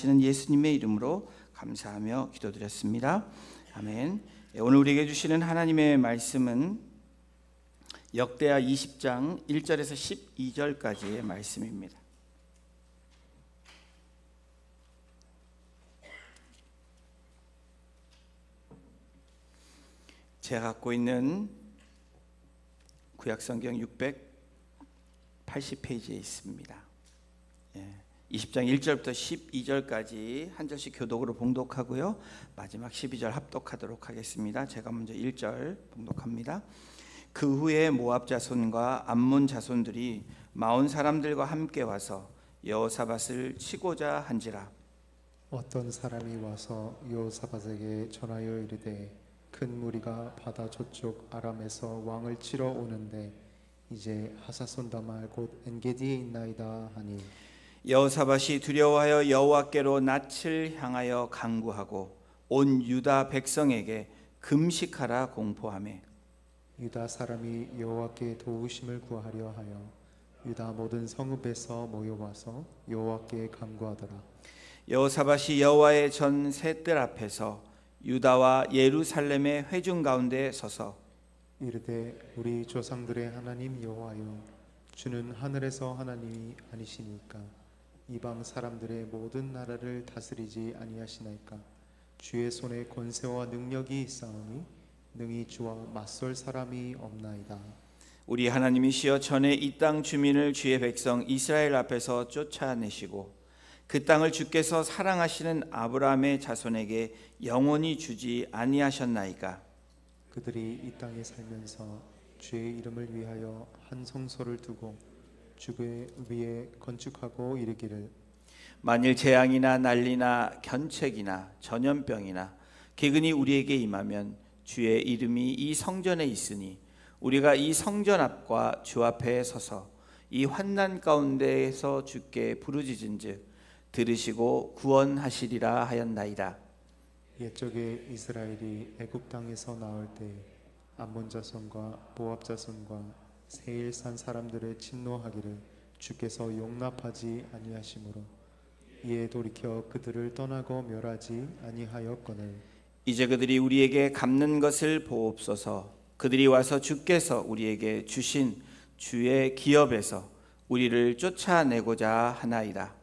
살아계시는 예수님의 이름으로 감사하며 기도드렸습니다. 아멘. 오늘 우리에게 주시는 하나님의 말씀은 역대하 20장 1절에서 12절까지의 말씀입니다. 제가 갖고 있는 구약성경 680페이지에 있습니다. 20장 1절부터 12절까지 한 절씩 교독으로 봉독하고요, 마지막 12절 합독하도록 하겠습니다. 제가 먼저 1절 봉독합니다. 그 후에 모압 자손과 암몬 자손들이 마온 사람들과 함께 와서 여호사밧을 치고자 한지라. 어떤 사람이 와서 여호사밧에게 전하여 이르되 큰 무리가 바다 저쪽 아람에서 왕을 치러 오는데 이제 하사손다말 곧 엔게디에 있나이다 하니, 여호사밧이 두려워하여 여호와께로 낯을 향하여 간구하고 온 유다 백성에게 금식하라 공포하매, 유다 사람이 여호와께 도우심을 구하려 하여 유다 모든 성읍에서 모여와서 여호와께 간구하더라. 여호사밧이 여호와의 전 셋들 앞에서 유다와 예루살렘의 회중 가운데 서서 이르되 우리 조상들의 하나님 여호와여, 주는 하늘에서 하나님이 아니시니까 이방 사람들의 모든 나라를 다스리지 아니하시나이까. 주의 손에 권세와 능력이 있사오니 능히 주와 맞설 사람이 없나이다. 우리 하나님이시여, 전에 이 땅 주민을 주의 백성 이스라엘 앞에서 쫓아내시고 그 땅을 주께서 사랑하시는 아브라함의 자손에게 영원히 주지 아니하셨나이까. 그들이 이 땅에 살면서 주의 이름을 위하여 한 성소를 두고 주의 위에 건축하고 이르기를, 만일 재앙이나 난리나 견책이나 전염병이나 기근이 우리에게 임하면 주의 이름이 이 성전에 있으니 우리가 이 성전 앞과 주 앞에 서서 이 환난 가운데에서 주께 부르짖은즉 들으시고 구원하시리라 하였나이다. 옛적에 이스라엘이 애굽 땅에서 나올 때 암몬 자손과 모압 자손과 세일산 사람들의 침노하기를 주께서 용납하지 아니하시므로 이에 돌이켜 그들을 떠나고 멸하지 아니하였거늘, 이제 그들이 우리에게 갚는 것을 보옵소서. 그들이 와서 주께서 우리에게 주신 주의 기업에서 우리를 쫓아내고자 하나이다.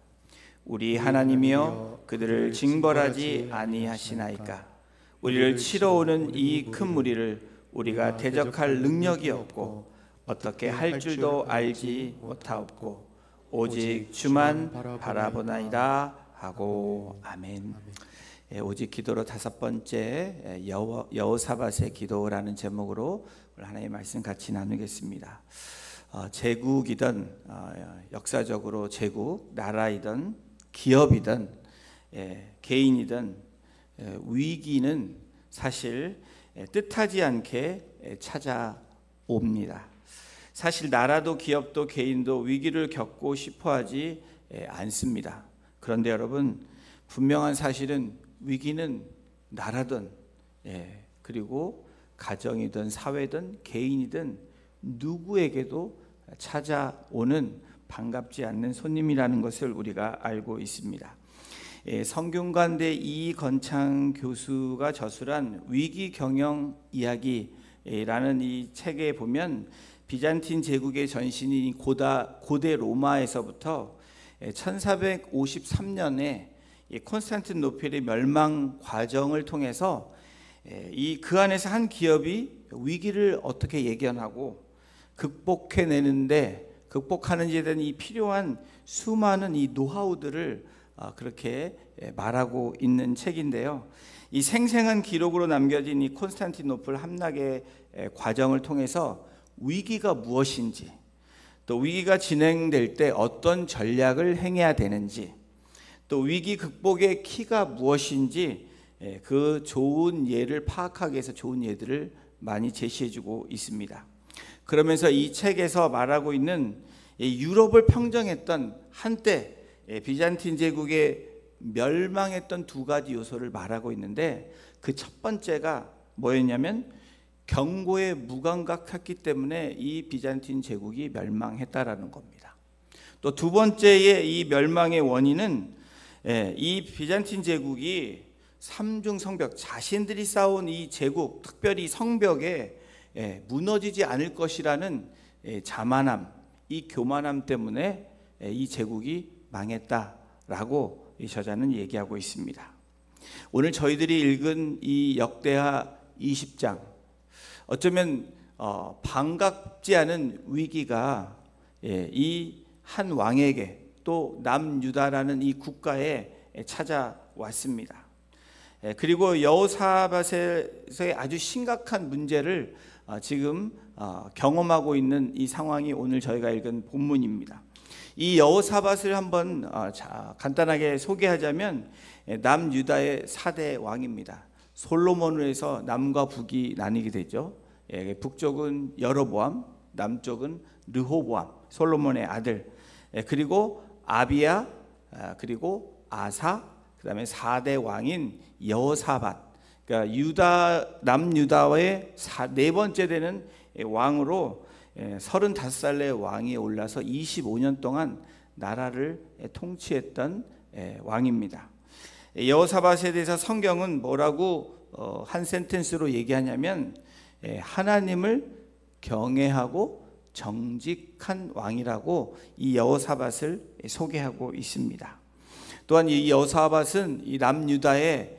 우리 하나님이여, 그들을 징벌하지 아니하시나이까. 우리를 치러 오는 이 큰 무리를 우리가 대적할 능력이 없고 어떻게 할 줄도 알지 못하옵고 오직 주만 바라보나이다 하고. 아멘. 오직 기도로 다섯 번째, 여호사밧의 기도라는 제목으로 오늘 하나님의 말씀 같이 나누겠습니다. 제국이든 역사적으로 제국, 나라이든 기업이든 개인이든 위기는 사실 뜻하지 않게 찾아옵니다. 사실 나라도 기업도 개인도 위기를 겪고 싶어하지 않습니다. 그런데 여러분, 분명한 사실은 위기는 나라든 그리고 가정이든 사회든 개인이든 누구에게도 찾아오는 반갑지 않는 손님이라는 것을 우리가 알고 있습니다. 성균관대 이건창 교수가 저술한 위기 경영 이야기라는 이 책에 보면 비잔틴 제국의 전신인 고대 로마에서부터 1453년에 콘스탄티노플의 멸망 과정을 통해서 그 안에서 한 기업이 위기를 어떻게 예견하고 극복하는 데 대한 이 필요한 수많은 이 노하우들을 그렇게 말하고 있는 책인데요. 이 생생한 기록으로 남겨진 이 콘스탄티노플 함락의 과정을 통해서 위기가 무엇인지, 또 위기가 진행될 때 어떤 전략을 행해야 되는지, 또 위기 극복의 키가 무엇인지 그 좋은 예를 파악하기 위해서 좋은 예들을 많이 제시해주고 있습니다. 그러면서 이 책에서 말하고 있는 유럽을 평정했던 한때 비잔틴 제국의 멸망했던 두 가지 요소를 말하고 있는데, 그 첫 번째가 뭐였냐면 경고에 무감각했기 때문에 이 비잔틴 제국이 멸망했다라는 겁니다. 또 두 번째의 이 멸망의 원인은 이 비잔틴 제국이 삼중 성벽, 자신들이 쌓아온 이 제국, 특별히 성벽에 무너지지 않을 것이라는 자만함, 이 교만함 때문에 이 제국이 망했다라고 이 저자는 얘기하고 있습니다. 오늘 저희들이 읽은 이 역대하 20장, 어쩌면 반갑지 않은 위기가 이 한 왕에게 또 남유다라는 이 국가에 찾아왔습니다. 그리고 여호사밧에서의 아주 심각한 문제를 지금 경험하고 있는 이 상황이 오늘 저희가 읽은 본문입니다. 이 여호사밧을 한번 간단하게 소개하자면 남유다의 4대 왕입니다. 솔로몬으로 해서 남과 북이 나뉘게 되죠. 북쪽은 여로보암, 남쪽은 르호보암, 솔로몬의 아들. 그리고 아비야, 그리고 아사, 그다음에 4대 왕인 여호사밧. 그러니까 남유다의 네 번째 되는 왕으로 35살의 왕이 올라서 25년 동안 나라를 통치했던 왕입니다. 여호사밧에 대해서 성경은 뭐라고 한 센텐스로 얘기하냐면 하나님을 경외하고 정직한 왕이라고 이 여호사밧을 소개하고 있습니다. 또한 이 여호사밧은 이 남유다의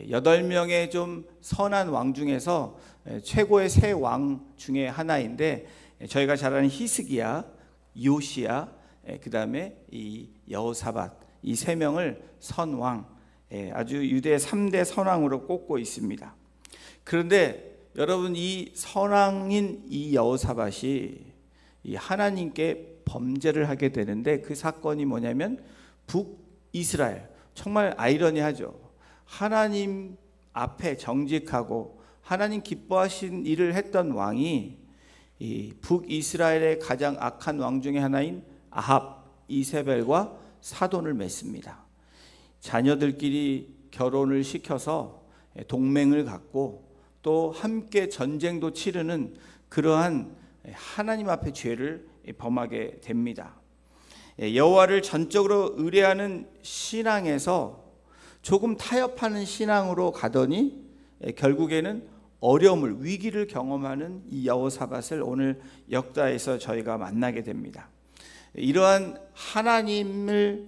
8명의 좀 선한 왕 중에서 최고의 세 왕 중에 하나인데, 저희가 잘 아는 히스기야, 요시야, 그 다음에 이 여호사밧, 이 세 명을 선왕, 아주 유대 3대 선왕으로 꼽고 있습니다. 그런데 여러분, 이 선왕인 이 여호사밧이 이 하나님께 범죄를 하게 되는데, 그 사건이 뭐냐면 북이스라엘, 정말 아이러니하죠. 하나님 앞에 정직하고 하나님 기뻐하신 일을 했던 왕이 이 북이스라엘의 가장 악한 왕 중에 하나인 아합, 이세벨과 사돈을 맺습니다. 자녀들끼리 결혼을 시켜서 동맹을 갖고 또 함께 전쟁도 치르는 그러한 하나님 앞에 죄를 범하게 됩니다. 여호와를 전적으로 의뢰하는 신앙에서 조금 타협하는 신앙으로 가더니 결국에는 어려움을, 위기를 경험하는 이 여호사밧을 오늘 역다에서 저희가 만나게 됩니다. 이러한 하나님을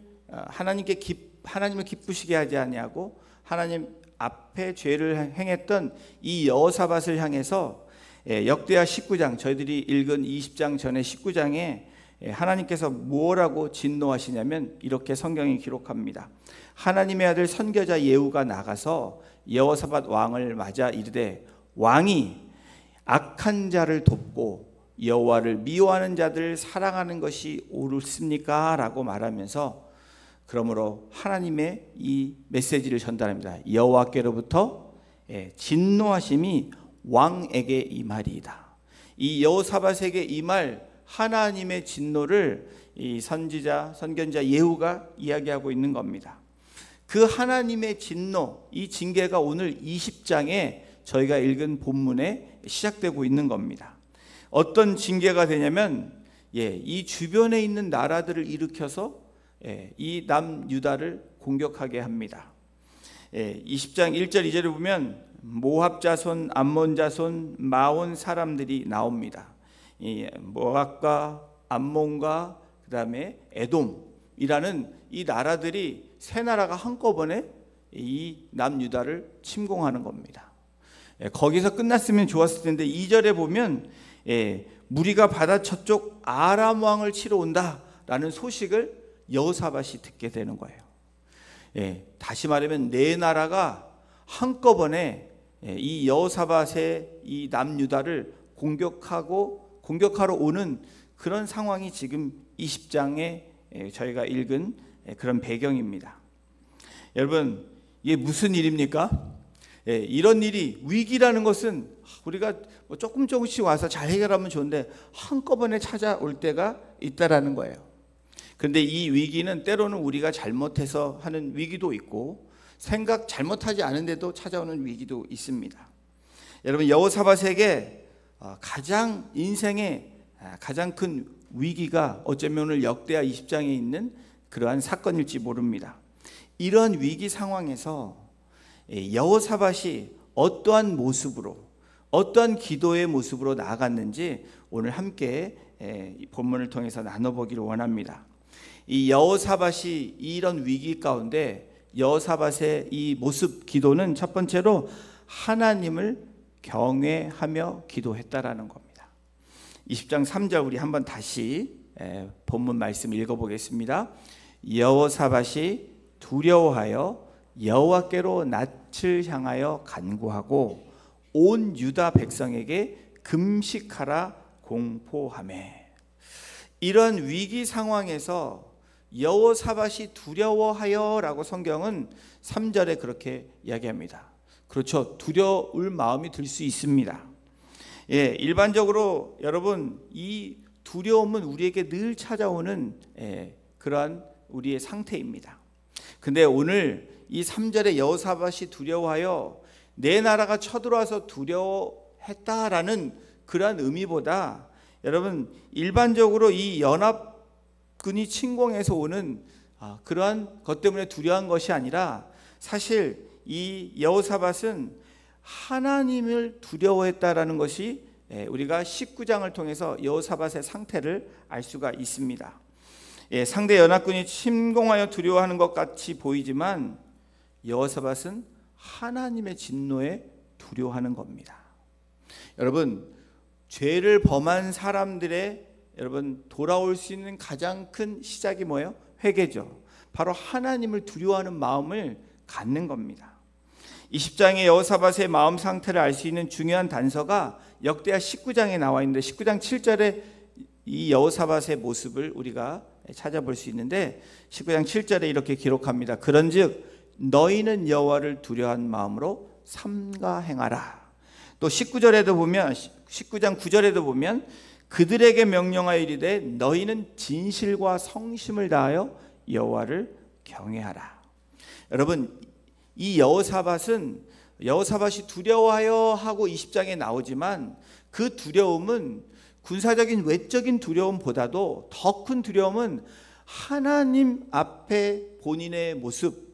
기쁘시게 하지 아니하고 하나님 앞에 죄를 행했던 이 여호사밧을 향해서 역대하 19장, 저희들이 읽은 20장 전에 19장에 하나님께서 뭐라고 진노하시냐면 이렇게 성경이 기록합니다. 하나님의 아들 선교자 예후가 나가서 여호사밧 왕을 맞아 이르되, 왕이 악한 자를 돕고 여호와를 미워하는 자들을 사랑하는 것이 옳습니까? 라고 말하면서, 그러므로 하나님의 이 메시지를 전달합니다. 여호와께로부터 진노하심이 왕에게 임하리이다. 이 여호사밧에게 임할 하나님의 진노를 이 선견자 예후가 이야기하고 있는 겁니다. 그 하나님의 진노, 이 징계가 오늘 20장에 저희가 읽은 본문에 시작되고 있는 겁니다. 어떤 징계가 되냐면 이 주변에 있는 나라들을 일으켜서 이 남유다를 공격하게 합니다. 20장 1절 2절을 보면 모압 자손, 암몬 자손, 마온 사람들이 나옵니다. 이 모압과 암몬과 그 다음에 에돔이라는 이 나라들이 세 나라가 한꺼번에 이 남유다를 침공하는 겁니다. 거기서 끝났으면 좋았을 텐데 2절에 보면 무리가 바다 저쪽 아람 왕을 치러 온다라는 소식을 여호사밧이 듣게 되는 거예요. 다시 말하면 네 나라가 한꺼번에 이 여호사밧의 이 남유다를 공격하러 오는 그런 상황이 지금 20장에 저희가 읽은 그런 배경입니다. 여러분, 이게 무슨 일입니까? 이런 일이, 위기라는 것은 우리가 조금씩 와서 잘 해결하면 좋은데 한꺼번에 찾아올 때가 있다라는 거예요. 그런데 이 위기는 때로는 우리가 잘못해서 하는 위기도 있고, 생각 잘못하지 않은데도 찾아오는 위기도 있습니다. 여러분, 여호사밧에게 가장 인생의 가장 큰 위기가 어쩌면 오늘 역대하 20장에 있는 그러한 사건일지 모릅니다. 이런 위기 상황에서 여호사밧이 어떠한 모습으로, 어떠한 기도의 모습으로 나아갔는지 오늘 함께 이 본문을 통해서 나눠보기를 원합니다. 이 여호사밧이 이런 위기 가운데 여호사밧의 이 모습 기도는 첫 번째로 하나님을 경외하며 기도했다라는 겁니다. 20장 3절 우리 한번 다시 본문 말씀 읽어보겠습니다. 여호사밧이 두려워하여 여호와께로 낯을 향하여 간구하고 온 유다 백성에게 금식하라 공포하매. 이런 위기 상황에서 여호사밧이 두려워하여라고 성경은 3절에 그렇게 이야기합니다. 그렇죠. 두려울 마음이 들 수 있습니다. 일반적으로 여러분 이 두려움은 우리에게 늘 찾아오는 그러한 우리의 상태입니다. 근데 오늘 이 3절에 여호사밧이 두려워하여 내 나라가 쳐들어와서 두려워했다라는 그러한 의미보다 여러분 일반적으로 이 연합군이 침공해서 오는 그러한 것 때문에 두려워한 것이 아니라 사실 이 여호사밧은 하나님을 두려워했다라는 것이 우리가 19장을 통해서 여호사밧의 상태를 알 수가 있습니다. 상대 연합군이 침공하여 두려워하는 것 같이 보이지만 여호사밧은 하나님의 진노에 두려워하는 겁니다. 여러분 죄를 범한 사람들의 여러분 돌아올 수 있는 가장 큰 시작이 뭐예요? 회개죠. 바로 하나님을 두려워하는 마음을 갖는 겁니다. 20장의 여호사밧의 마음 상태를 알 수 있는 중요한 단서가 역대하 19장에 나와 있는데 19장 7절에 이 여호사밧의 모습을 우리가 찾아볼 수 있는데 19장 7절에 이렇게 기록합니다. 그런즉 너희는 여호와를 두려워한 마음으로 삼가 행하라. 또 19절에도 보면 19장 9절에도 보면 그들에게 명령하여 이르되 너희는 진실과 성심을 다하여 여호와를 경외하라. 여러분 이 여호사밧이 두려워하여 하고 20장에 나오지만 그 두려움은 군사적인 외적인 두려움보다도 더 큰 두려움은 하나님 앞에 본인의 모습,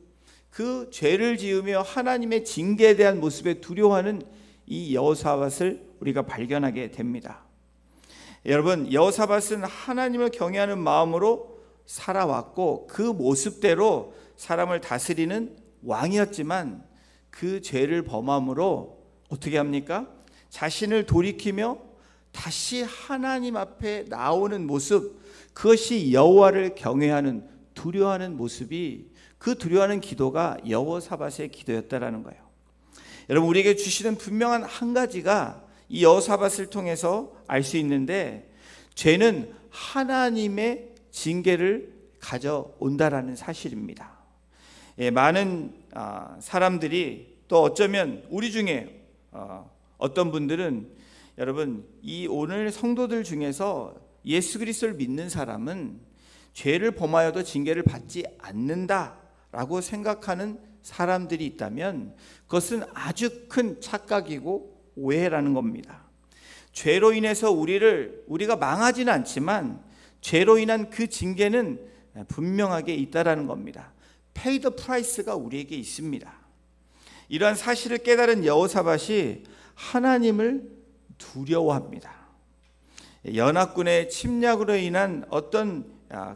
그 죄를 지으며 하나님의 징계에 대한 모습에 두려워하는 이 여호사밧을 우리가 발견하게 됩니다. 여러분 여호사밧은 하나님을 경외하는 마음으로 살아왔고 그 모습대로 사람을 다스리는 왕이었지만 그 죄를 범함으로 어떻게 합니까? 자신을 돌이키며 다시 하나님 앞에 나오는 모습, 그것이 여호와를 경외하는 두려워하는 모습이 그 두려워하는 기도가 여호사밧의 기도였다라는 거예요. 여러분 우리에게 주시는 분명한 한 가지가 이 여호사밧을 통해서 알 수 있는데 죄는 하나님의 징계를 가져온다라는 사실입니다. 많은 사람들이 또 어쩌면 우리 중에 어떤 분들은 여러분 이 오늘 성도들 중에서 예수 그리스도를 믿는 사람은 죄를 범하여도 징계를 받지 않는다라고 생각하는 사람들이 있다면 그것은 아주 큰 착각이고 오해라는 겁니다. 죄로 인해서 우리가 망하지는 않지만 죄로 인한 그 징계는 분명하게 있다라는 겁니다. Pay the price가 우리에게 있습니다. 이러한 사실을 깨달은 여호사밧이 하나님을 두려워합니다. 연합군의 침략으로 인한 어떤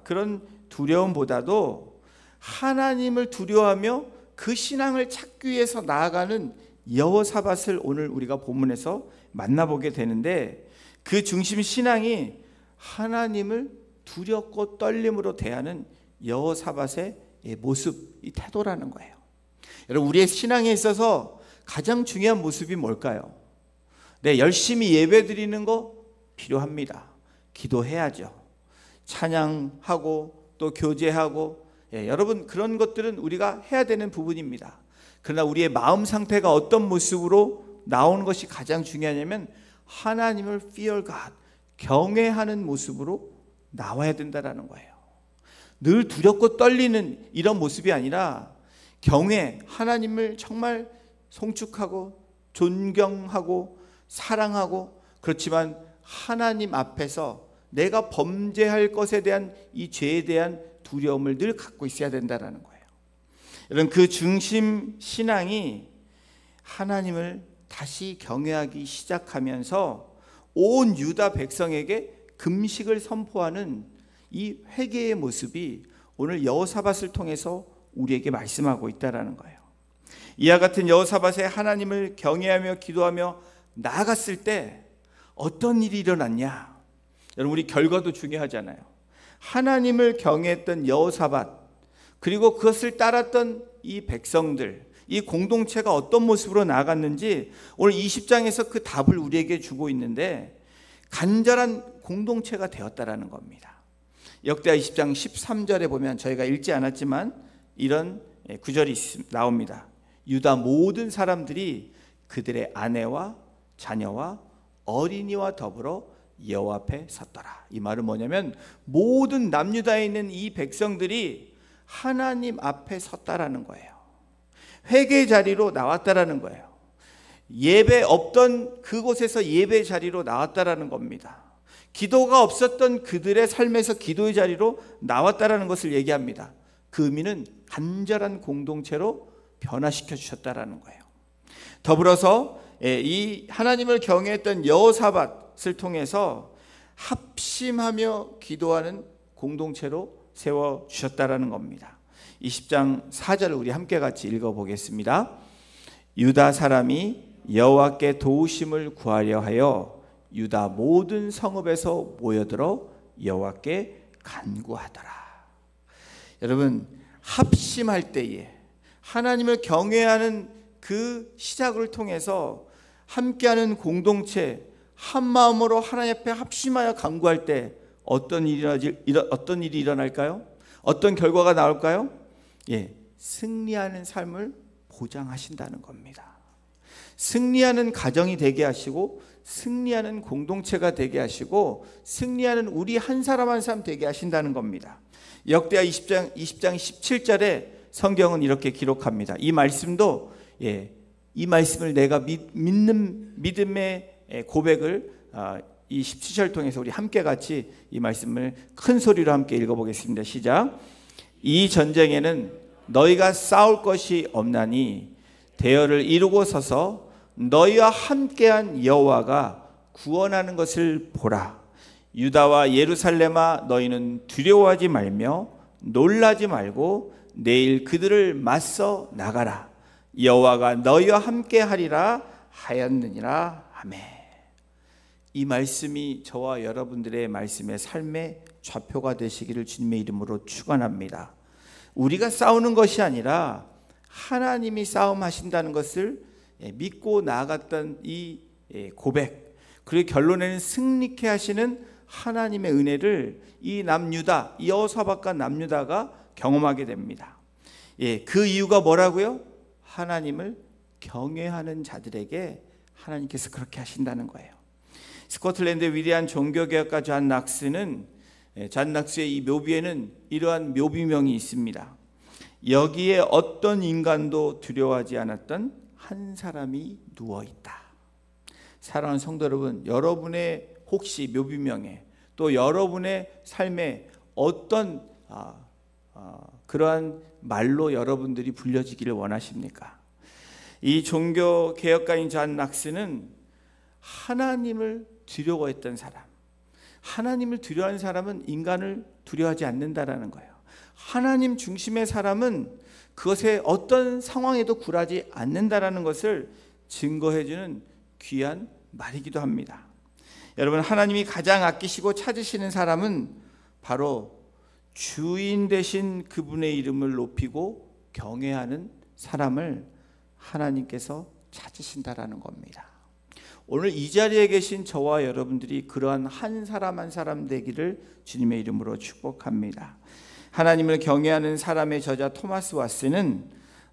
그런 두려움보다도 하나님을 두려워하며 그 신앙을 찾기 위해서 나아가는 여호사밧을 오늘 우리가 본문에서 만나보게 되는데 그 중심 신앙이 하나님을 두렵고 떨림으로 대하는 여호사밧의 모습, 이 태도라는 거예요. 여러분 우리의 신앙에 있어서 가장 중요한 모습이 뭘까요? 열심히 예배드리는 거 필요합니다. 기도해야죠. 찬양하고 또 교제하고 여러분 그런 것들은 우리가 해야 되는 부분입니다. 그러나 우리의 마음 상태가 어떤 모습으로 나오는 것이 가장 중요하냐면 하나님을 fear God, 경외하는 모습으로 나와야 된다는 거예요. 늘 두렵고 떨리는 이런 모습이 아니라 경외, 하나님을 정말 송축하고 존경하고 사랑하고 그렇지만 하나님 앞에서 내가 범죄할 것에 대한 이 죄에 대한 두려움을 늘 갖고 있어야 된다는 거예요. 이런 그 중심 신앙이 하나님을 다시 경외하기 시작하면서 온 유다 백성에게 금식을 선포하는 이 회개의 모습이 오늘 여호사밧을 통해서 우리에게 말씀하고 있다라는 거예요. 이와 같은 여호사밧의 하나님을 경외하며 기도하며 나아갔을 때 어떤 일이 일어났냐? 여러분, 우리 결과도 중요하잖아요. 하나님을 경외했던 여호사밧, 그리고 그것을 따랐던 이 백성들, 이 공동체가 어떤 모습으로 나아갔는지 오늘 20장에서 그 답을 우리에게 주고 있는데, 간절한 공동체가 되었다라는 겁니다. 역대하 20장 13절에 보면 저희가 읽지 않았지만 이런 구절이 나옵니다. 유다 모든 사람들이 그들의 아내와 자녀와 어린이와 더불어 여호와 앞에 섰더라. 이 말은 뭐냐면 모든 남유다에 있는 이 백성들이 하나님 앞에 섰다라는 거예요. 회개 자리로 나왔다라는 거예요. 예배 없던 그곳에서 예배 자리로 나왔다라는 겁니다. 기도가 없었던 그들의 삶에서 기도의 자리로 나왔다라는 것을 얘기합니다. 그 의미는 간절한 공동체로 변화시켜 주셨다라는 거예요. 더불어서 이 하나님을 경외했던 여호사밧을 통해서 합심하며 기도하는 공동체로 세워 주셨다라는 겁니다. 20장 4절을 우리 함께 같이 읽어보겠습니다. 유다 사람이 여호와께 도우심을 구하려 하여 유다 모든 성읍에서 모여들어 여호와께 간구하더라. 여러분, 합심할 때에 하나님을 경외하는 그 시작을 통해서 함께하는 공동체, 한 마음으로 하나님 앞에 합심하여 간구할 때 어떤 일이 일어날까요? 어떤 결과가 나올까요? 승리하는 삶을 보장하신다는 겁니다. 승리하는 가정이 되게 하시고, 승리하는 공동체가 되게 하시고, 승리하는 우리 한 사람 한 사람 되게 하신다는 겁니다. 역대하 20장 17절에 성경은 이렇게 기록합니다. 이 말씀도 이 말씀을 내가 믿는 믿음의 고백을 이 17절 통해서 우리 함께 같이 이 말씀을 큰 소리로 함께 읽어보겠습니다. 시작. 이 전쟁에는 너희가 싸울 것이 없나니 대열을 이루고 서서 너희와 함께한 여호와가 구원하는 것을 보라. 유다와 예루살렘아, 너희는 두려워하지 말며 놀라지 말고 내일 그들을 맞서 나가라. 여호와가 너희와 함께하리라 하였느니라. 아멘. 이 말씀이 저와 여러분들의 말씀의 삶의 좌표가 되시기를 주님의 이름으로 축원합니다. 우리가 싸우는 것이 아니라 하나님이 싸움하신다는 것을 믿고 나아갔던 이 고백, 그리고 결론에는 승리케 하시는 하나님의 은혜를 이 남유다, 이 여호사밧과 남유다가 경험하게 됩니다. 그 이유가 뭐라고요? 하나님을 경외하는 자들에게 하나님께서 그렇게 하신다는 거예요. 스코틀랜드의 위대한 종교개혁가 존 낙스는 존 낙스의 이 묘비에는 이러한 묘비명이 있습니다. 여기에 어떤 인간도 두려워하지 않았던 한 사람이 누워있다. 사랑하는 성도 여러분, 여러분의 혹시 묘비명에 또 여러분의 삶에 어떤 그러한 말로 여러분들이 불려지기를 원하십니까? 이 종교개혁가인 존 낙스는 하나님을 두려워했던 사람, 하나님을 두려워하는 사람은 인간을 두려워하지 않는다라는 거예요. 하나님 중심의 사람은 그것에 어떤 상황에도 굴하지 않는다라는 것을 증거해주는 귀한 말이기도 합니다. 여러분, 하나님이 가장 아끼시고 찾으시는 사람은 바로 주인 되신 그분의 이름을 높이고 경외하는 사람을 하나님께서 찾으신다라는 겁니다. 오늘 이 자리에 계신 저와 여러분들이 그러한 한 사람 한 사람 되기를 주님의 이름으로 축복합니다. 하나님을 경외하는 사람의 저자 토마스 왓슨은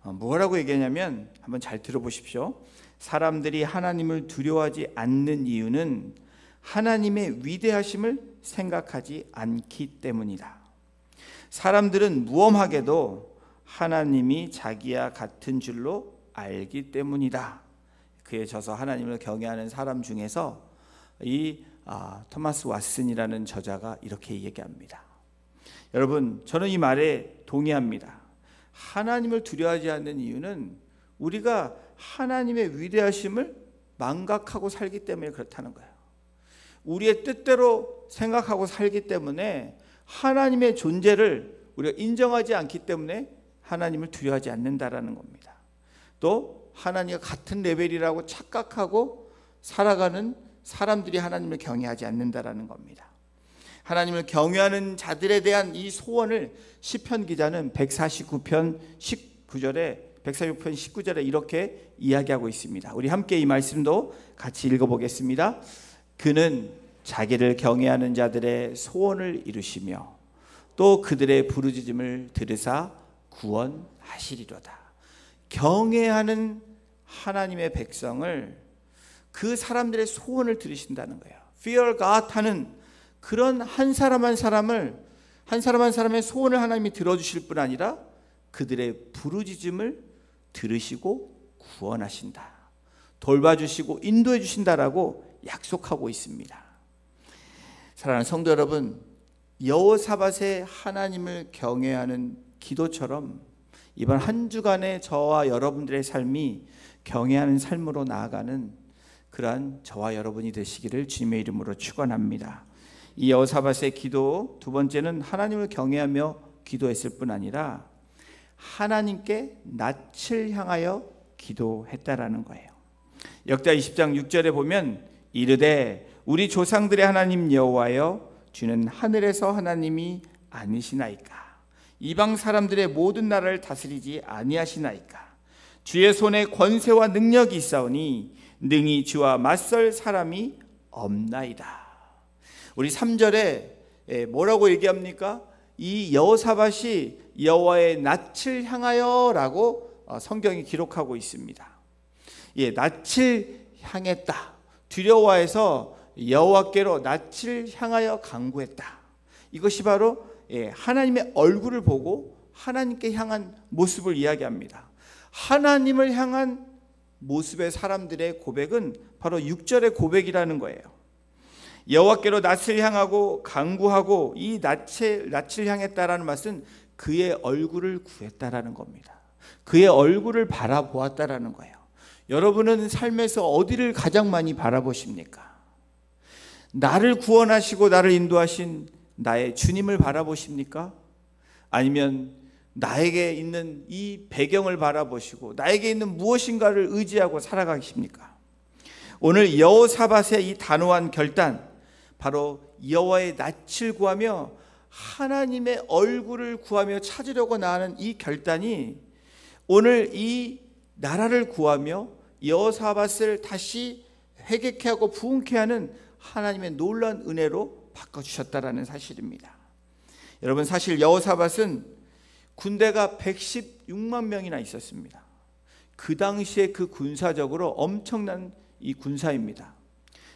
뭐라고 얘기하냐면, 한번 잘 들어보십시오. 사람들이 하나님을 두려워하지 않는 이유는 하나님의 위대하심을 생각하지 않기 때문이다. 사람들은 무엄하게도 하나님이 자기와 같은 줄로 알기 때문이다. 그에 져서 하나님을 경외하는 사람 중에서 이 토마스 왓슨이라는 저자가 이렇게 얘기합니다. 여러분, 저는 이 말에 동의합니다. 하나님을 두려워하지 않는 이유는 우리가 하나님의 위대하심을 망각하고 살기 때문에 그렇다는 거예요. 우리의 뜻대로 생각하고 살기 때문에 하나님의 존재를 우리가 인정하지 않기 때문에 하나님을 두려워하지 않는다라는 겁니다. 또 하나님과 같은 레벨이라고 착각하고 살아가는 사람들이 하나님을 경외하지 않는다라는 겁니다. 하나님을 경외하는 자들에 대한 이 소원을 시편 기자는 149편 19절에 이렇게 이야기하고 있습니다. 우리 함께 이 말씀도 같이 읽어보겠습니다. 그는 자기를 경외하는 자들의 소원을 이루시며 또 그들의 부르짖음을 들으사 구원하시리로다. 경외하는 하나님의 백성을, 그 사람들의 소원을 들으신다는 거예요. Fear God 하는 그런 한 사람 한 사람의 소원을 하나님이 들어주실 뿐 아니라 그들의 부르짖음을 들으시고 구원하신다, 돌봐주시고 인도해 주신다라고 약속하고 있습니다. 사랑하는 성도 여러분, 여호사밧의 하나님을 경외하는 기도처럼 이번 한 주간의 저와 여러분들의 삶이 경외하는 삶으로 나아가는 그러한 저와 여러분이 되시기를 주님의 이름으로 축원합니다. 이 여호사밧의 기도 두 번째는 하나님을 경외하며 기도했을 뿐 아니라 하나님께 낯을 향하여 기도했다라는 거예요. 역대 20장 6절에 보면 이르되 우리 조상들의 하나님 여호와여 주는 하늘에서 하나님이 아니시나이까? 이방 사람들의 모든 나라를 다스리지 아니하시나이까? 주의 손에 권세와 능력이 있사오니 능히 주와 맞설 사람이 없나이다. 우리 3절에 뭐라고 얘기합니까? 이 여호사밧이 여호와의 낯을 향하여라고 성경이 기록하고 있습니다. 예, 낯을 향했다. 두려워해서 여호와께로 낯을 향하여 간구했다. 이것이 바로 하나님의 얼굴을 보고 하나님께 향한 모습을 이야기합니다. 하나님을 향한 모습의 사람들의 고백은 바로 6절의 고백이라는 거예요. 여호와께로 낯을 향하고 간구하고 이 낯을 향했다라는 말은 그의 얼굴을 구했다라는 겁니다. 그의 얼굴을 바라보았다라는 거예요. 여러분은 삶에서 어디를 가장 많이 바라보십니까? 나를 구원하시고 나를 인도하신 나의 주님을 바라보십니까? 아니면 나에게 있는 이 배경을 바라보시고 나에게 있는 무엇인가를 의지하고 살아가십니까? 오늘 여호사밧의 이 단호한 결단, 바로 여호와의 낯을 구하며 하나님의 얼굴을 구하며 찾으려고 나가는 이 결단이 오늘 이 나라를 구하며 여호사밧을 다시 회개케 하고 부흥케 하는 하나님의 놀라운 은혜로 바꿔주셨다라는 사실입니다. 여러분, 사실 여호사밧은 군대가 116만 명이나 있었습니다. 그 당시에 그 군사적으로 엄청난 이 군사입니다.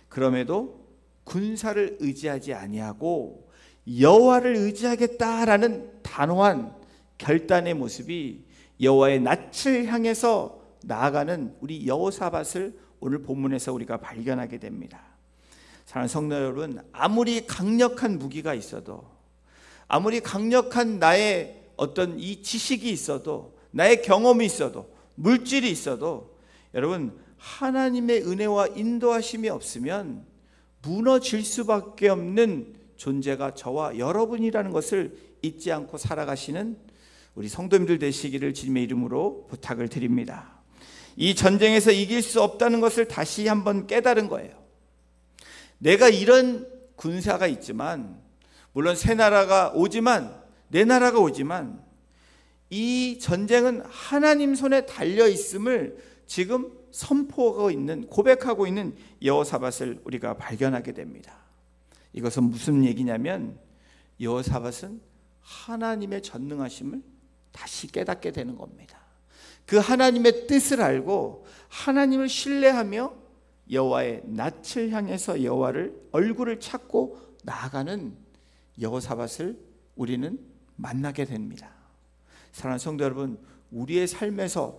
그럼에도 군사를 의지하지 아니하고 여호와를 의지하겠다라는 단호한 결단의 모습이 여호와의 낯을 향해서 나아가는 우리 여호사밧을 오늘 본문에서 우리가 발견하게 됩니다. 사랑하는 성도 여러분, 아무리 강력한 무기가 있어도, 아무리 강력한 나의 어떤 이 지식이 있어도, 나의 경험이 있어도, 물질이 있어도, 여러분, 하나님의 은혜와 인도하심이 없으면 무너질 수밖에 없는 존재가 저와 여러분이라는 것을 잊지 않고 살아가시는 우리 성도님들 되시기를 주님의 이름으로 부탁을 드립니다. 이 전쟁에서 이길 수 없다는 것을 다시 한번 깨달은 거예요. 내가 이런 군사가 있지만, 물론 새 나라가 오지만, 내 나라가 오지만, 이 전쟁은 하나님 손에 달려 있음을 지금 선포하고 있는, 고백하고 있는 여호사밧을 우리가 발견하게 됩니다. 이것은 무슨 얘기냐면, 여호사밧은 하나님의 전능하심을 다시 깨닫게 되는 겁니다. 그 하나님의 뜻을 알고 하나님을 신뢰하며 여호와의 낯을 향해서 여호와를 얼굴을 찾고 나아가는 여호사밧을 우리는 만나게 됩니다. 사랑하는 성도 여러분, 우리의 삶에서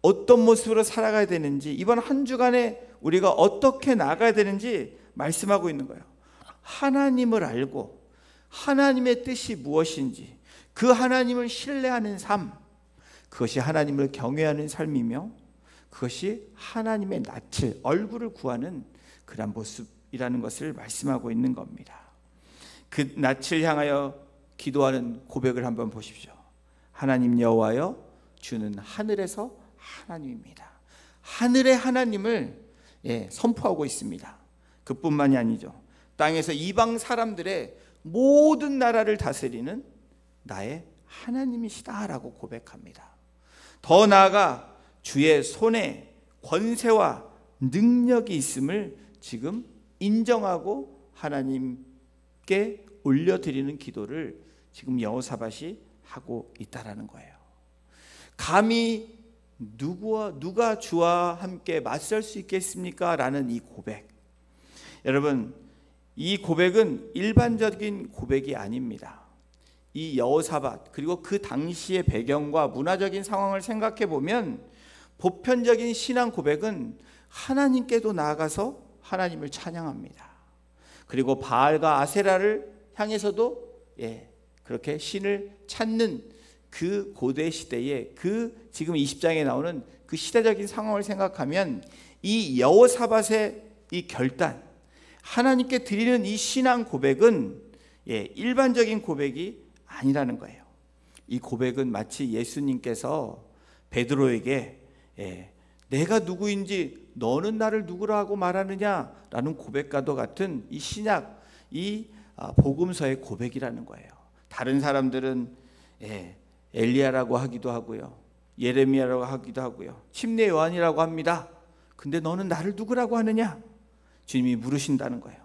어떤 모습으로 살아가야 되는지, 이번 한 주간에 우리가 어떻게 나아가야 되는지 말씀하고 있는 거예요. 하나님을 알고 하나님의 뜻이 무엇인지, 그 하나님을 신뢰하는 삶, 그것이 하나님을 경외하는 삶이며 그것이 하나님의 낯을, 얼굴을 구하는 그런 모습이라는 것을 말씀하고 있는 겁니다. 그 낯을 향하여 기도하는 고백을 한번 보십시오. 하나님 여호와여, 주는 하늘에서 하나님입니다. 하늘의 하나님을 선포하고 있습니다. 그뿐만이 아니죠. 땅에서 이방 사람들의 모든 나라를 다스리는 나의 하나님이시다라고 고백합니다. 더 나아가 주의 손에 권세와 능력이 있음을 지금 인정하고 하나님께 올려드리는 기도를 지금 여호사밧이 하고 있다라는 거예요. 감히 누가 주와 함께 맞설 수 있겠습니까? 라는 이 고백. 여러분, 이 고백은 일반적인 고백이 아닙니다. 이 여호사밧, 그리고 그 당시의 배경과 문화적인 상황을 생각해 보면 보편적인 신앙 고백은 하나님께도 나아가서 하나님을 찬양합니다. 그리고 바알과 아세라를 향해서도 그렇게 신을 찾는 그 고대 시대에 그 지금 20장에 나오는 그 시대적인 상황을 생각하면 이 여호사밧의 이 결단, 하나님께 드리는 이 신앙 고백은 일반적인 고백이 아니라는 거예요. 이 고백은 마치 예수님께서 베드로에게 내가 누구인지 너는 나를 누구라고 말하느냐라는 고백과도 같은 이 신약, 이 복음서의 고백이라는 거예요. 다른 사람들은 엘리야라고 하기도 하고요, 예레미야라고 하기도 하고요, 침례 요한이라고 합니다. 근데 너는 나를 누구라고 하느냐? 주님이 물으신다는 거예요.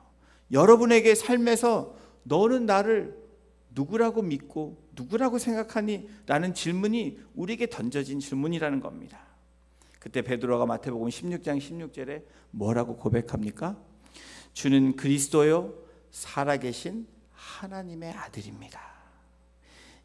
여러분에게 삶에서 너는 나를 누구라고 믿고 누구라고 생각하니? 라는 질문이 우리에게 던져진 질문이라는 겁니다. 그때 베드로가 마태복음 16장 16절에 뭐라고 고백합니까? 주는 그리스도요 살아계신 하나님의 아들입니다.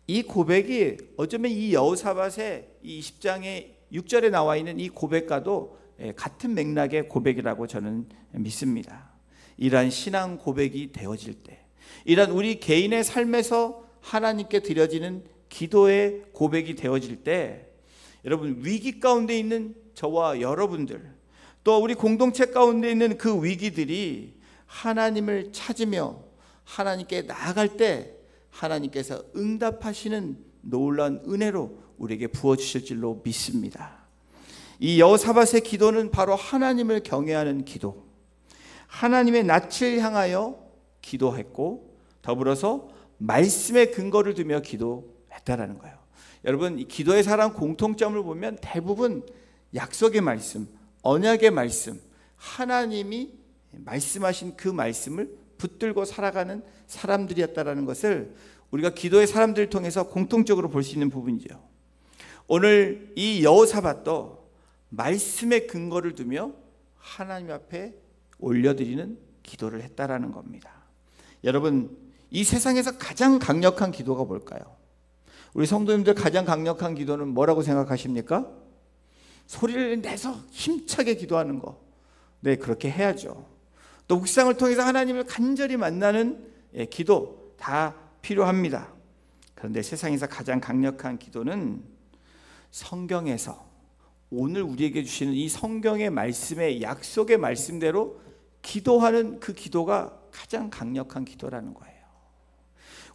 이 고백이 어쩌면 이 여호사밧의 이 20장의 6절에 나와 있는 이 고백과도 같은 맥락의 고백이라고 저는 믿습니다. 이러한 신앙 고백이 되어질 때, 이러한 우리 개인의 삶에서 하나님께 드려지는 기도의 고백이 되어질 때, 여러분, 위기 가운데 있는 저와 여러분들, 또 우리 공동체 가운데 있는 그 위기들이 하나님을 찾으며 하나님께 나아갈 때 하나님께서 응답하시는 놀라운 은혜로 우리에게 부어주실 줄로 믿습니다. 이 여호사밧의 기도는 바로 하나님을 경외하는 기도, 하나님의 낯을 향하여 기도했고 더불어서 말씀의 근거를 두며 기도했다라는 거예요. 여러분, 이 기도의 사람 공통점을 보면 대부분 약속의 말씀, 언약의 말씀, 하나님이 말씀하신 그 말씀을 붙들고 살아가는 사람들이었다라는 것을 우리가 기도의 사람들을 통해서 공통적으로 볼 수 있는 부분이죠. 오늘 이 여호사밧도 말씀의 근거를 두며 하나님 앞에 올려드리는 기도를 했다라는 겁니다. 여러분, 이 세상에서 가장 강력한 기도가 뭘까요? 우리 성도님들 가장 강력한 기도는 뭐라고 생각하십니까? 소리를 내서 힘차게 기도하는 거. 네, 그렇게 해야죠. 또 묵상을 통해서 하나님을 간절히 만나는 기도 다 필요합니다. 그런데 세상에서 가장 강력한 기도는 성경에서 오늘 우리에게 주시는 이 성경의 말씀의 약속의 말씀대로 기도하는 그 기도가 가장 강력한 기도라는 거예요.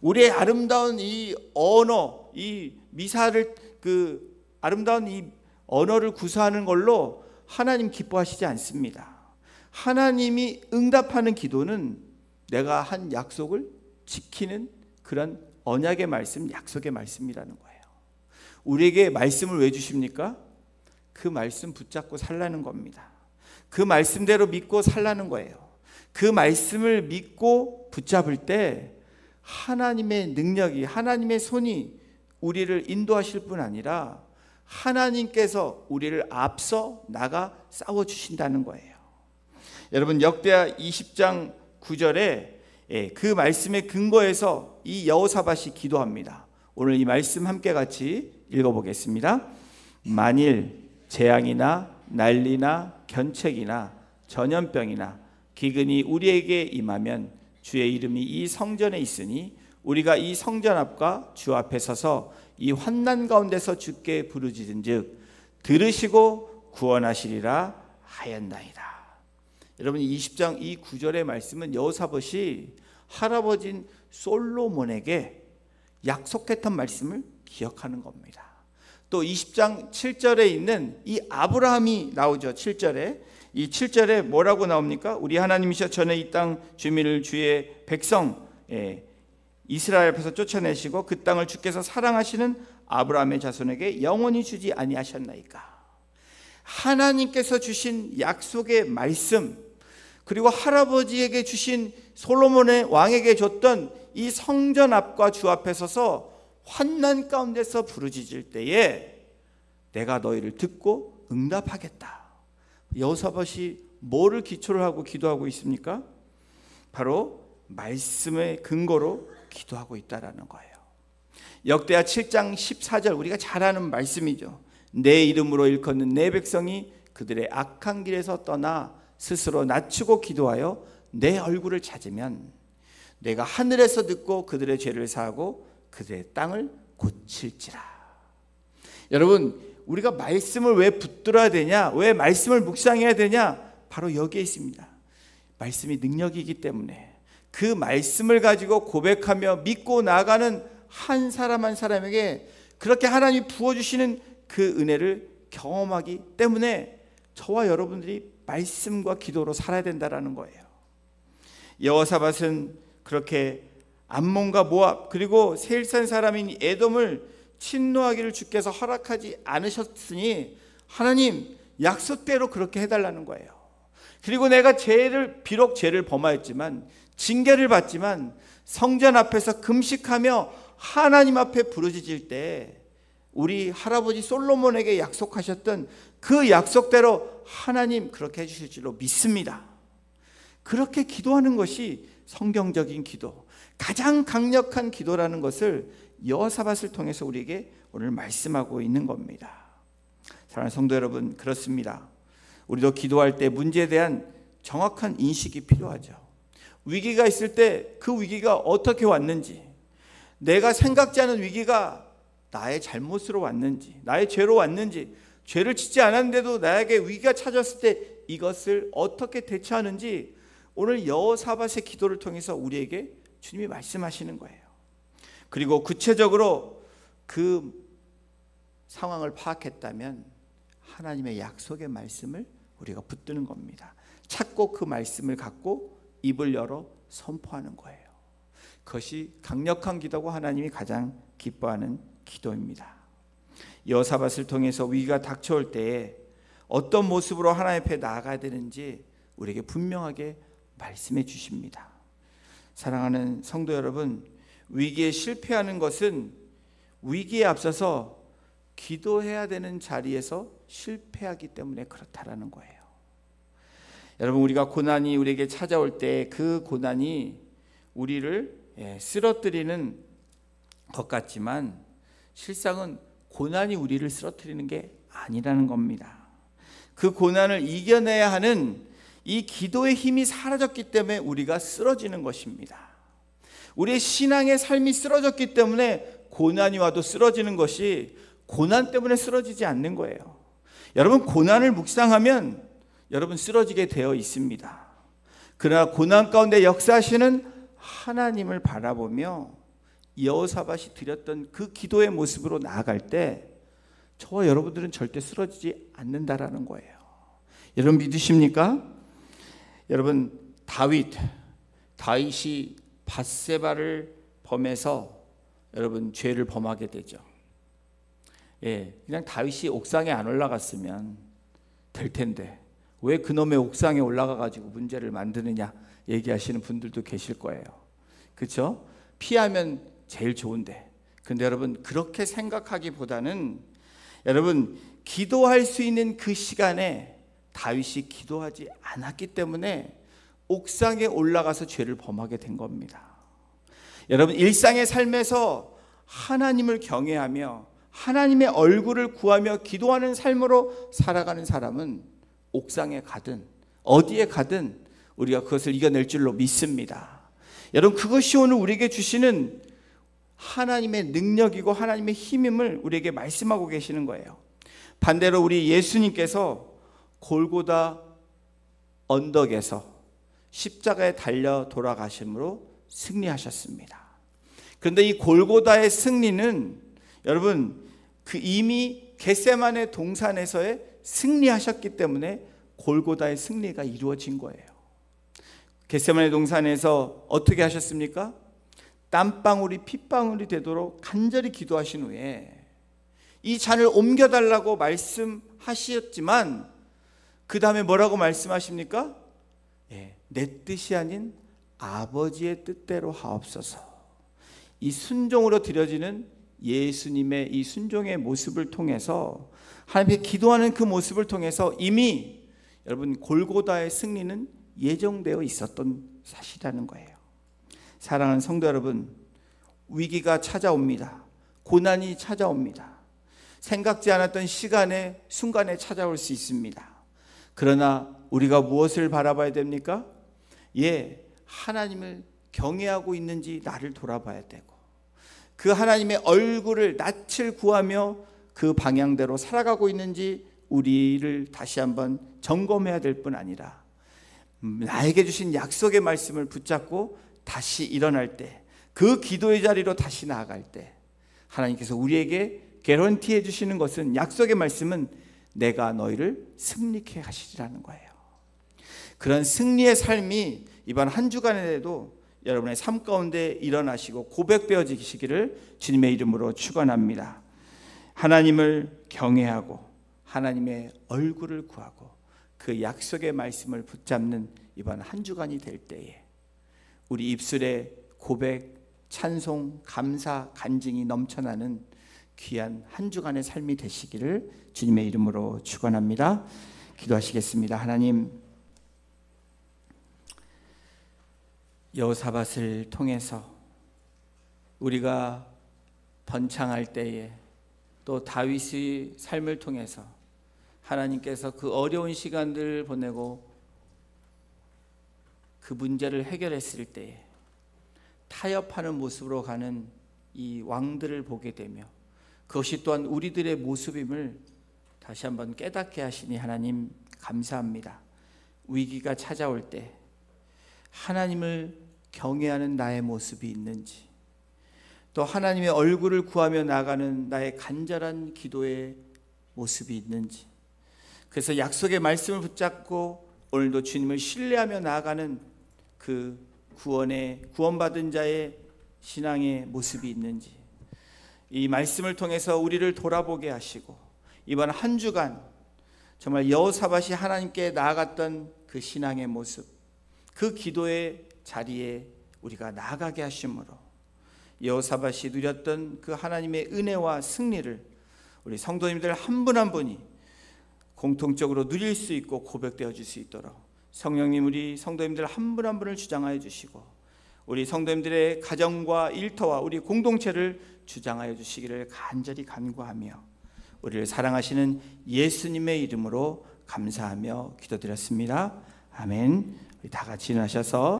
우리의 아름다운 이 언어, 이 미사를, 그 아름다운 이 언어를 구사하는 걸로 하나님 기뻐하시지 않습니다. 하나님이 응답하는 기도는 내가 한 약속을 지키는 그런 언약의 말씀, 약속의 말씀이라는 거예요. 우리에게 말씀을 왜 주십니까? 그 말씀 붙잡고 살라는 겁니다. 그 말씀대로 믿고 살라는 거예요. 그 말씀을 믿고 붙잡을 때 하나님의 능력이, 하나님의 손이 우리를 인도하실 뿐 아니라 하나님께서 우리를 앞서 나가 싸워주신다는 거예요. 여러분, 역대하 20장 9절에 그 말씀의 근거에서 이 여호사밧이 기도합니다. 오늘 이 말씀 함께 같이 읽어보겠습니다. 만일 재앙이나 난리나 견책이나 전염병이나 기근이 우리에게 임하면 주의 이름이 이 성전에 있으니 우리가 이 성전 앞과 주 앞에 서서 이 환난 가운데서 주께 부르짖은즉 들으시고 구원하시리라 하였나이다. 여러분, 20장 이 9절의 말씀은 여호사밧이 할아버지인 솔로몬에게 약속했던 말씀을 기억하는 겁니다. 또 20장 7절에 있는 이 아브라함이 나오죠. 7절에. 이 7절에 뭐라고 나옵니까? 우리 하나님이셔 전에 이 땅 주민을 주의 백성 이스라엘 앞에서 쫓아내시고 그 땅을 주께서 사랑하시는 아브라함의 자손에게 영원히 주지 아니하셨나이까. 하나님께서 주신 약속의 말씀, 그리고 할아버지에게 주신 솔로몬의 왕에게 줬던 이 성전 앞과 주 앞에 서서 환난 가운데서 부르짖을 때에 내가 너희를 듣고 응답하겠다. 여호사밧이 뭐를 기초로 하고 기도하고 있습니까? 바로 말씀의 근거로 기도하고 있다라는 거예요. 역대하 7장 14절, 우리가 잘 아는 말씀이죠. 내 이름으로 일컫는 내 백성이 그들의 악한 길에서 떠나 스스로 낮추고 기도하여 내 얼굴을 찾으면 내가 하늘에서 듣고 그들의 죄를 사하고 그들의 땅을 고칠지라. 여러분, 우리가 말씀을 왜 붙들어야 되냐, 왜 말씀을 묵상해야 되냐, 바로 여기에 있습니다. 말씀이 능력이기 때문에 그 말씀을 가지고 고백하며 믿고 나아가는 한 사람 한 사람에게 그렇게 하나님이 부어주시는 그 은혜를 경험하기 때문에 저와 여러분들이 말씀과 기도로 살아야 된다는 거예요. 여호사밧은 그렇게 암몬과 모압 그리고 세일산 사람인 에돔을 침노하기를 주께서 허락하지 않으셨으니 하나님 약속대로 그렇게 해달라는 거예요. 그리고 내가 비록 죄를 범하였지만 징계를 받지만 성전 앞에서 금식하며 하나님 앞에 부르짖을 때 우리 할아버지 솔로몬에게 약속하셨던 그 약속대로 하나님 그렇게 해주실 줄로 믿습니다. 그렇게 기도하는 것이 성경적인 기도, 가장 강력한 기도라는 것을 여호사밧을 통해서 우리에게 오늘 말씀하고 있는 겁니다. 사랑하는 성도 여러분, 그렇습니다. 우리도 기도할 때 문제에 대한 정확한 인식이 필요하죠. 위기가 있을 때 그 위기가 어떻게 왔는지, 내가 생각지 않은 위기가 나의 잘못으로 왔는지, 나의 죄로 왔는지, 죄를 짓지 않았는데도 나에게 위기가 찾아왔을 때 이것을 어떻게 대처하는지 오늘 여호사밧의 기도를 통해서 우리에게 주님이 말씀하시는 거예요. 그리고 구체적으로 그 상황을 파악했다면 하나님의 약속의 말씀을 우리가 붙드는 겁니다. 찾고 그 말씀을 갖고 입을 열어 선포하는 거예요. 그것이 강력한 기도고 하나님이 가장 기뻐하는 기도입니다. 여호사밧을 통해서 위기가 닥쳐올 때에 어떤 모습으로 하나님 앞에 나아가야 되는지 우리에게 분명하게 말씀해 주십니다. 사랑하는 성도 여러분, 위기에 실패하는 것은 위기에 앞서서 기도해야 되는 자리에서 실패하기 때문에 그렇다라는 거예요. 여러분, 우리가 고난이 우리에게 찾아올 때 그 고난이 우리를 쓰러뜨리는 것 같지만 실상은 고난이 우리를 쓰러뜨리는 게 아니라는 겁니다. 그 고난을 이겨내야 하는 이 기도의 힘이 사라졌기 때문에 우리가 쓰러지는 것입니다. 우리의 신앙의 삶이 쓰러졌기 때문에 고난이 와도 쓰러지는 것이 고난 때문에 쓰러지지 않는 거예요. 여러분, 고난을 묵상하면 여러분 쓰러지게 되어 있습니다. 그러나 고난 가운데 역사하시는 하나님을 바라보며 여호사밧이 드렸던 그 기도의 모습으로 나아갈 때 저와 여러분들은 절대 쓰러지지 않는다라는 거예요. 여러분 믿으십니까? 여러분, 다윗이 밧세바를 범해서 여러분 죄를 범하게 되죠. 그냥 다윗이 옥상에 안 올라갔으면 될 텐데 왜 그놈의 옥상에 올라가 가지고 문제를 만드느냐 얘기하시는 분들도 계실 거예요. 그렇죠? 피하면 제일 좋은데. 근데 여러분, 그렇게 생각하기보다는 여러분, 기도할 수 있는 그 시간에 다윗이 기도하지 않았기 때문에 옥상에 올라가서 죄를 범하게 된 겁니다. 여러분, 일상의 삶에서 하나님을 경외하며 하나님의 얼굴을 구하며 기도하는 삶으로 살아가는 사람은 옥상에 가든 어디에 가든 우리가 그것을 이겨낼 줄로 믿습니다. 여러분, 그것이 오늘 우리에게 주시는 하나님의 능력이고 하나님의 힘임을 우리에게 말씀하고 계시는 거예요. 반대로 우리 예수님께서 골고다 언덕에서 십자가에 달려 돌아가심으로 승리하셨습니다. 그런데 이 골고다의 승리는 여러분 그 이미 겟세마네 동산에서의 승리하셨기 때문에 골고다의 승리가 이루어진 거예요. 겟세마네 동산에서 어떻게 하셨습니까? 땀방울이 핏방울이 되도록 간절히 기도하신 후에 이 잔을 옮겨달라고 말씀하셨지만 그 다음에 뭐라고 말씀하십니까? 내 뜻이 아닌 아버지의 뜻대로 하옵소서. 이 순종으로 드려지는 예수님의 이 순종의 모습을 통해서 하나님께 기도하는 그 모습을 통해서 이미 여러분 골고다의 승리는 예정되어 있었던 사실이라는 거예요. 사랑하는 성도 여러분, 위기가 찾아옵니다. 고난이 찾아옵니다. 생각지 않았던 시간에 순간에 찾아올 수 있습니다. 그러나 우리가 무엇을 바라봐야 됩니까? 하나님을 경외하고 있는지 나를 돌아봐야 되고 그 하나님의 얼굴을 낯을 구하며 그 방향대로 살아가고 있는지 우리를 다시 한번 점검해야 될 뿐 아니라 나에게 주신 약속의 말씀을 붙잡고 다시 일어날 때, 그 기도의 자리로 다시 나아갈 때 하나님께서 우리에게 개런티해 주시는 것은, 약속의 말씀은 내가 너희를 승리케 하시리라는 거예요. 그런 승리의 삶이 이번 한 주간에도 여러분의 삶 가운데 일어나시고 고백되어지시기를 주님의 이름으로 축원합니다. 하나님을 경외하고 하나님의 얼굴을 구하고 그 약속의 말씀을 붙잡는 이번 한 주간이 될 때에 우리 입술에 고백, 찬송, 감사, 간증이 넘쳐나는 귀한 한 주간의 삶이 되시기를 주님의 이름으로 축원합니다. 기도하시겠습니다. 하나님, 여호사밧을 통해서 우리가 번창할 때에 또 다윗의 삶을 통해서 하나님께서 그 어려운 시간들을 보내고 그 문제를 해결했을 때에 타협하는 모습으로 가는 이 왕들을 보게 되며 그것이 또한 우리들의 모습임을 다시 한번 깨닫게 하시니 하나님 감사합니다. 위기가 찾아올 때 하나님을 경외하는 나의 모습이 있는지, 또 하나님의 얼굴을 구하며 나가는 나의 간절한 기도의 모습이 있는지, 그래서 약속의 말씀을 붙잡고 오늘도 주님을 신뢰하며 나아가는 그 구원받은 자의 신앙의 모습이 있는지, 이 말씀을 통해서 우리를 돌아보게 하시고 이번 한 주간 정말 여호사밧이 하나님께 나아갔던 그 신앙의 모습, 그 기도의 자리에 우리가 나아가게 하심으로 여호사밧이 누렸던 그 하나님의 은혜와 승리를 우리 성도님들 한 분 한 분이 공통적으로 누릴 수 있고 고백되어 줄 수 있도록 성령님 우리 성도님들 한 분 한 분을 주장하여 주시고 우리 성도님들의 가정과 일터와 우리 공동체를 주장하여 주시기를 간절히 간구하며 우리를 사랑하시는 예수님의 이름으로 감사하며 기도드렸습니다. 아멘. 우리 다 같이 일어나셔서